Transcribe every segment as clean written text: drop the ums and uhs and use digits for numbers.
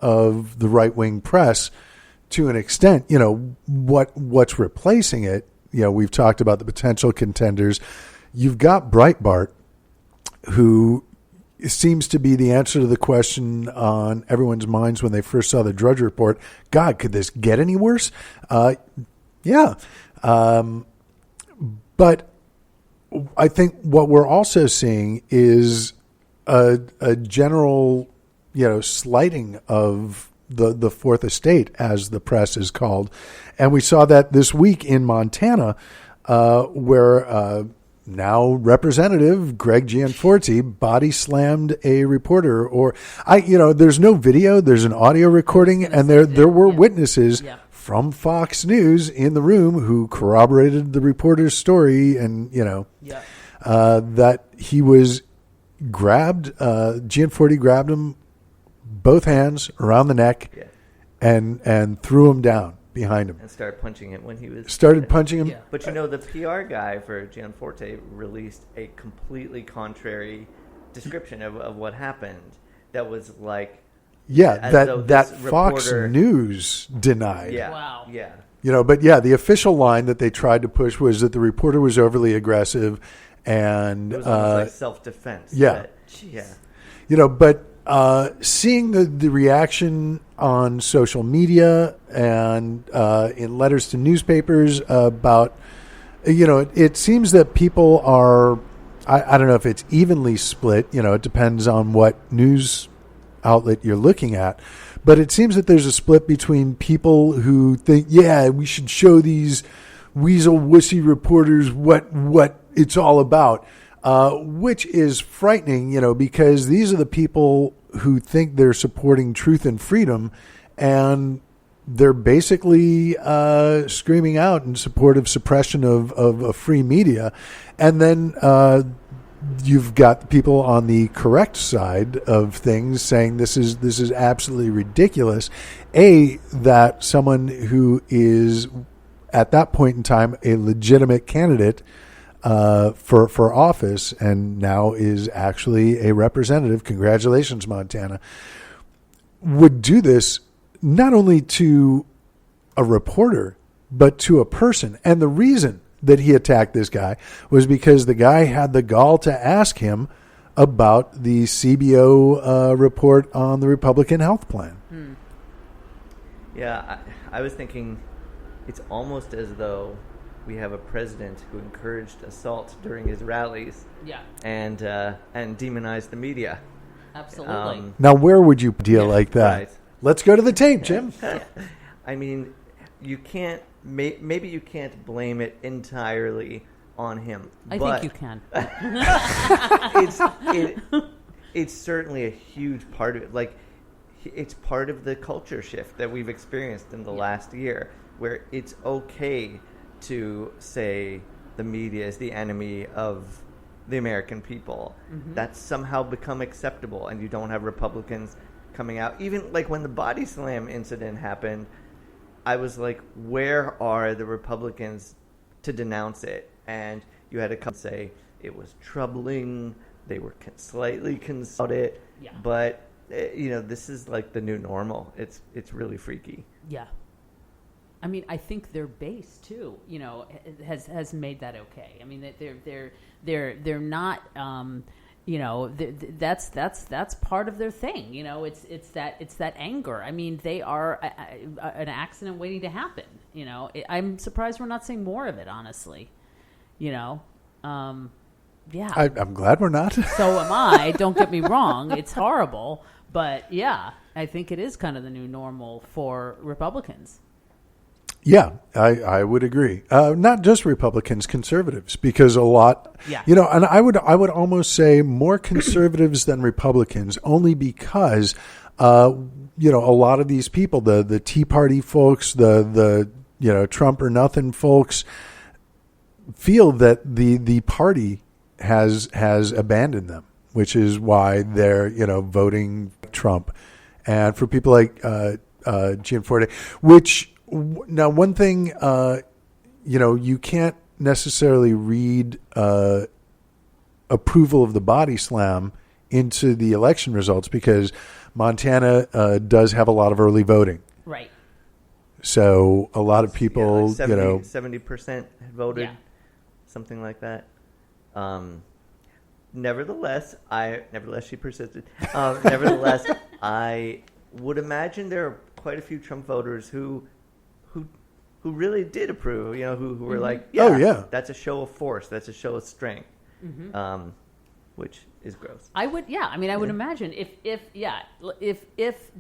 of the right-wing press to an extent. You know, what's replacing it, you know, we've talked about the potential contenders. You've got Breitbart, who seems to be the answer to the question on everyone's minds when they first saw the Drudge Report. God, could this get any worse? Yeah. But I think what we're also seeing is a general, you know, slighting of the Fourth Estate, as the press is called. And we saw that this week in Montana, where now Representative Greg Gianforte body slammed a reporter. There's no video, there's an audio recording, and there were witnesses from Fox News in the room who corroborated the reporter's story, and that he was grabbed. Gianforte grabbed him both hands around the neck and threw him down behind him. And started punching him when he was... Started punching him. Yeah. But you know, the PR guy for Gianforte released a completely contrary description of what happened that was like... Yeah, that Fox News denied. Yeah. Wow. Yeah. You know, but the official line that they tried to push was that the reporter was overly aggressive and... It was almost like self-defense. Yeah. Yeah. You know, but seeing the reaction on social media and in letters to newspapers about, you know, it seems that people are, I don't know if it's evenly split, you know, it depends on what news outlet you're looking at, but it seems that there's a split between people who think, we should show these weasel wussy reporters what it's all about, which is frightening, you know, because these are the people who think they're supporting truth and freedom, and they're basically screaming out in support of suppression of a free media. And then you've got people on the correct side of things saying this is absolutely ridiculous. That someone who is at that point in time a legitimate candidate for office and now is actually a representative, congratulations, Montana, would do this not only to a reporter, but to a person. And the reason that he attacked this guy was because the guy had the gall to ask him about the CBO report on the Republican health plan. Yeah, I was thinking it's almost as though we have a president who encouraged assault during his rallies and demonized the media. Absolutely. Now, where would you deal like that? Right. Let's go to the tape, Jim. I mean, you can't. Maybe you can't blame it entirely on him. I think you can. It's certainly a huge part of it. Like, it's part of the culture shift that we've experienced in the last year, where it's okay to say the media is the enemy of the American people. Mm-hmm. That's somehow become acceptable, and you don't have Republicans coming out. Even like when the body slam incident happened, I was like, where are the Republicans to denounce it? And you had to come say it was troubling. They were slightly concerned about it. Yeah. But, this is like the new normal. It's really freaky. Yeah. I mean, I think their base too, has made that okay. I mean, they're not, that's part of their thing. It's that anger. I mean, they are an accident waiting to happen. I'm surprised we're not seeing more of it, honestly. Yeah. I'm glad we're not. So am I. Don't get me wrong. It's horrible. But, yeah, I think it is kind of the new normal for Republicans. Yeah, I would agree. Not just Republicans, conservatives, because a lot, and I would almost say more conservatives than Republicans, only because, a lot of these people, the Tea Party folks, the Trump or nothing folks, feel that the party has abandoned them, which is why they're voting Trump, and for people like Gianforte, which. Now, one thing, you can't necessarily read approval of the body slam into the election results because Montana does have a lot of early voting. Right. So a lot of people, like 70% voted, something like that. Nevertheless, she persisted. Nevertheless, I would imagine there are quite a few Trump voters who really did approve. Who were like, that's a show of force, that's a show of strength, which is gross. I would imagine if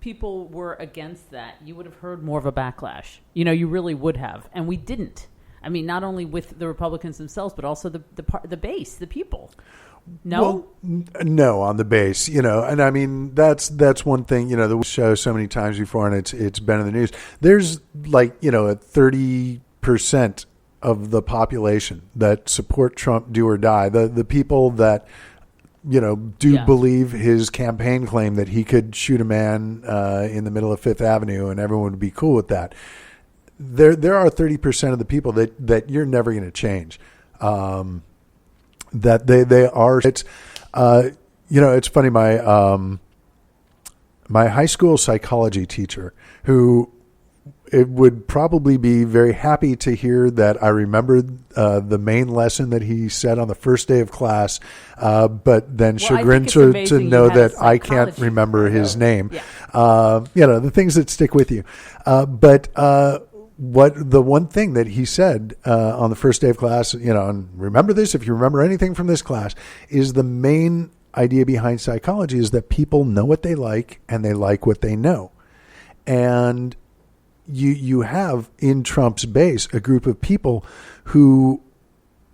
people were against that, you would have heard more of a backlash. You really would have, and we didn't. I mean, not only with the Republicans themselves, but also the base, the people. No, well, no, on the base, and I mean that's one thing, that we show so many times before, and it's been in the news. There's like a 30% of the population that support Trump, do or die. The people that believe his campaign claim that he could shoot a man in the middle of Fifth Avenue and everyone would be cool with that. There are 30% of the people that you're never going to change. That they are. It's it's funny. My high school psychology teacher, who it would probably be very happy to hear that I remembered the main lesson that he said on the first day of class, but then chagrined to know that I can't remember his name. Yeah. The things that stick with you. But the one thing that he said on the first day of class, and remember this, if you remember anything from this class, is the main idea behind psychology is that people know what they like and they like what they know. And you have in Trump's base a group of people who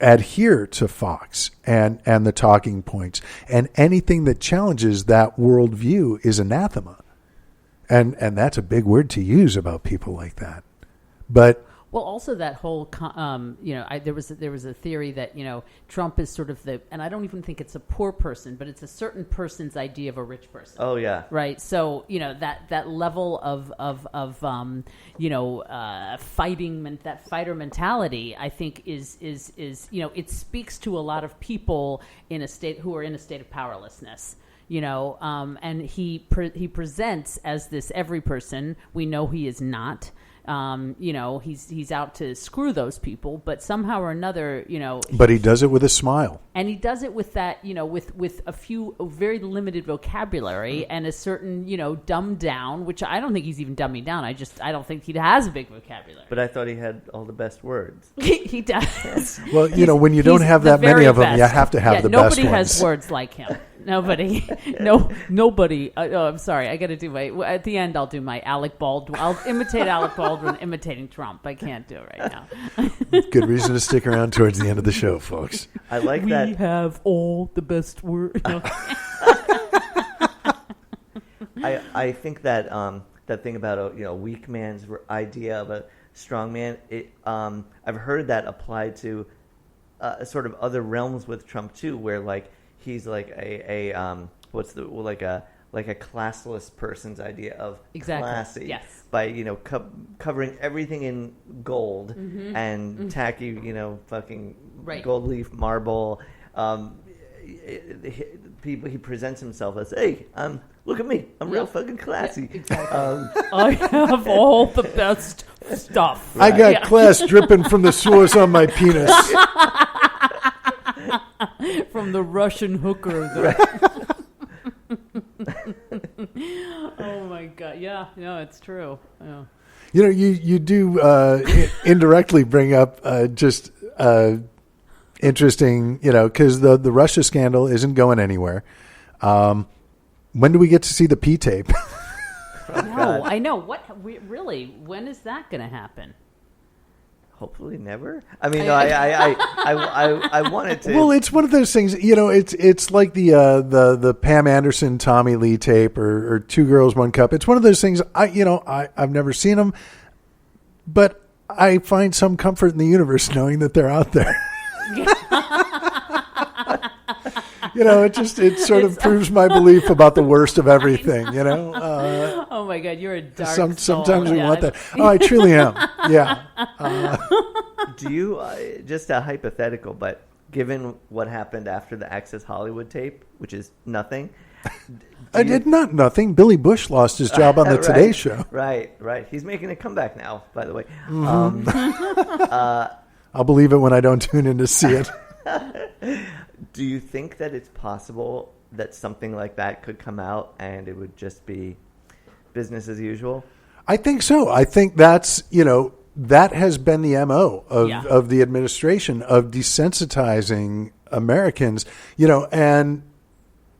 adhere to Fox and the talking points, and anything that challenges that worldview is anathema. And that's a big word to use about people like that. But also that whole, there was a theory that Trump is sort of and I don't even think it's a poor person, but it's a certain person's idea of a rich person. Oh yeah, right. So that level of that fighter mentality, I think is it speaks to a lot of people who are in a state of powerlessness. And he presents as this every person. We know he is not. He's out to screw those people, but somehow or another, But he does it with a smile. And he does it with that, with a very limited vocabulary and a certain, dumbed down, which I don't think he's even dumbing down. I don't think he has a big vocabulary. But I thought he had all the best words. He does. Well, when you don't have that many of them, you have to have the best ones. Nobody has words like him. Nobody. Nobody. I'm sorry. I got to do at the end, I'll do my Alec Baldwin. I'll imitate Alec Baldwin imitating Trump. I can't do it right now. Good reason to stick around towards the end of the show, folks. I like that. We have all the best words. I think that that thing about a weak man's idea of a strong man. I've heard that applied to sort of other realms with Trump too, where like he's like a classless person's idea of classy. Yes. By covering everything in gold and tacky fucking gold leaf marble. He presents himself as, hey, look at me, I'm real fucking classy. Yeah, exactly. I have all the best stuff. I got class dripping from the source on my penis. From the Russian hooker. Oh my God! Yeah, no, it's true. Yeah. You do indirectly bring up just interesting, because the Russia scandal isn't going anywhere. When do we get to see the P tape? No, I know. Really? When is that going to happen? Hopefully never. I mean, I wanted to. Well, it's one of those things. It's like the Pam Anderson, Tommy Lee tape, or Two Girls, One Cup. It's one of those things. I've never seen them, but I find some comfort in the universe knowing that they're out there. It sort of proves my belief about the worst of everything. Oh my God, you're a dark soul. Sometimes we want that. Oh, I truly am. Yeah. Do you just a hypothetical, but given what happened after the Access Hollywood tape, which is nothing. I did not nothing. Billy Bush lost his job on the Today Show. Right. He's making a comeback now, by the way. I'll believe it when I don't tune in to see it. Do you think that it's possible that something like that could come out and it would just be business as usual? I think so. I think that's, that has been the MO of the administration, of desensitizing Americans, and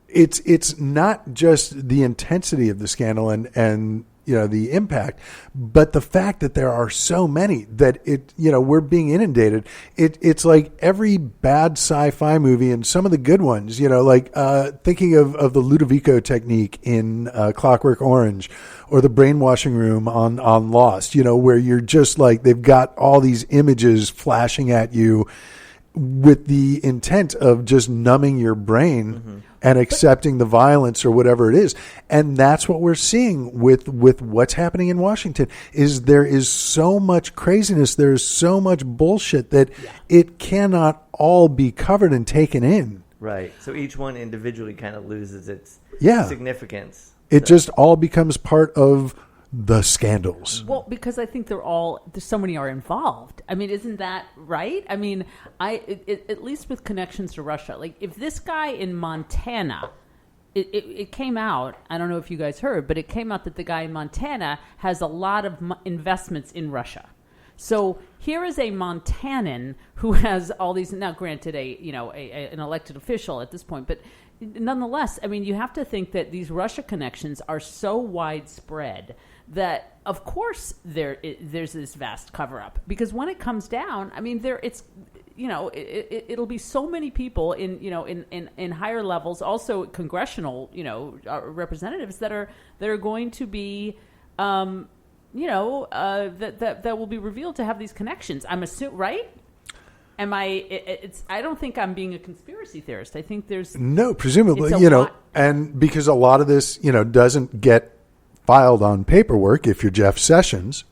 it's not just the intensity of the scandal and the impact, but the fact that there are so many that we're being inundated. It's like every bad sci-fi movie and some of the good ones, thinking of the Ludovico technique in Clockwork Orange, or the brainwashing room on Lost, where you're just like, they've got all these images flashing at you with the intent of just numbing your brain and accepting the violence or whatever it is. And that's what we're seeing with what's happening in Washington. Is there is so much craziness, there is so much bullshit that it cannot all be covered and taken in. Right. So each one individually kind of loses its significance. It just all becomes part of the scandals. Well, because I think so many are involved. I mean, isn't that right? I mean, at least with connections to Russia, like if this guy in Montana, it came out, I don't know if you guys heard, but it came out that the guy in Montana has a lot of investments in Russia. So here is a Montanan who has all these, now granted an elected official at this point, but nonetheless, I mean, you have to think that these Russia connections are so widespread that, of course, there's this vast cover-up. Because when it comes down, I mean, it'll be so many people in higher levels, also congressional, representatives that are going to be, that will be revealed to have these connections. I'm assuming, right? I don't think I'm being a conspiracy theorist. I think there's no, presumably, and because a lot of this, doesn't get filed on paperwork. If you're Jeff Sessions,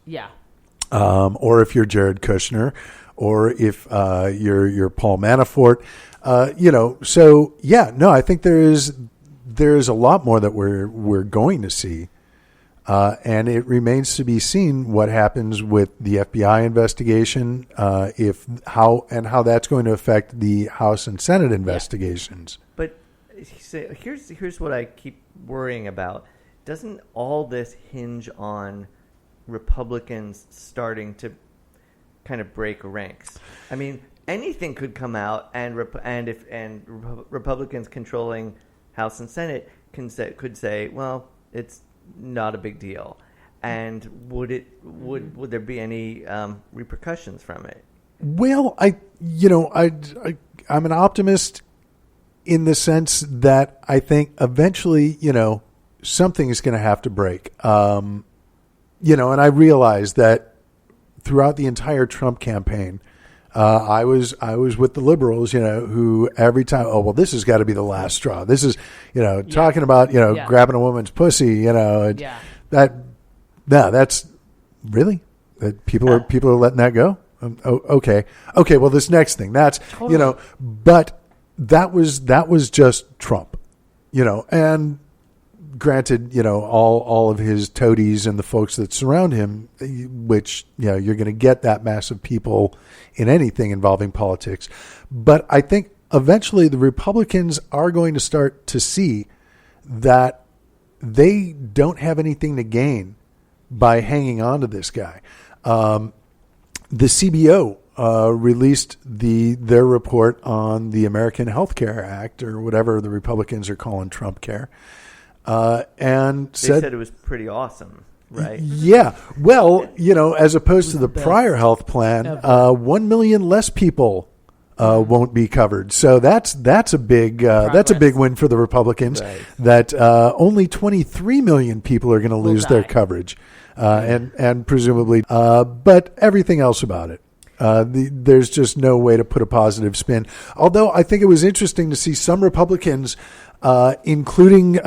or if you're Jared Kushner, or if you're Paul Manafort, I think there's a lot more that we're going to see. And it remains to be seen what happens with the FBI investigation, how that's going to affect the House and Senate investigations. But here's what I keep worrying about. Doesn't all this hinge on Republicans starting to kind of break ranks? I mean, anything could come out, and Republicans controlling House and Senate could say, well, it's not a big deal. And would there be any repercussions from it? Well, I'm an optimist in the sense that I think eventually, something is going to have to break. And I realize that throughout the entire Trump campaign, I was with the liberals, who every time, this has got to be the last straw. This is, talking about, grabbing a woman's pussy, that's really that people are letting that go. Okay. Well, this next thing, that's, totally. But that was just Trump, and granted, all of his toadies and the folks that surround him, which, you're going to get that mass of people in anything involving politics. But I think eventually the Republicans are going to start to see that they don't have anything to gain by hanging on to this guy. The CBO released their report on the American Health Care Act, or whatever the Republicans are calling Trumpcare. And they said it was pretty awesome, right? Yeah. Well, as opposed to the prior health plan, 1 million less people won't be covered. So that's a big win for the Republicans. Right. That only 23 million people are going to lose their coverage, and presumably, but everything else about it. There's just no way to put a positive spin. Although I think it was interesting to see some Republicans, including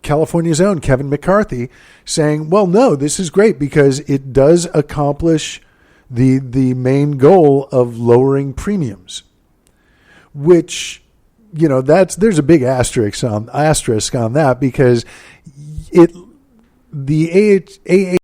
California's own Kevin McCarthy, saying, well, no, this is great because it does accomplish the main goal of lowering premiums, which, there's a big asterisk on that, because the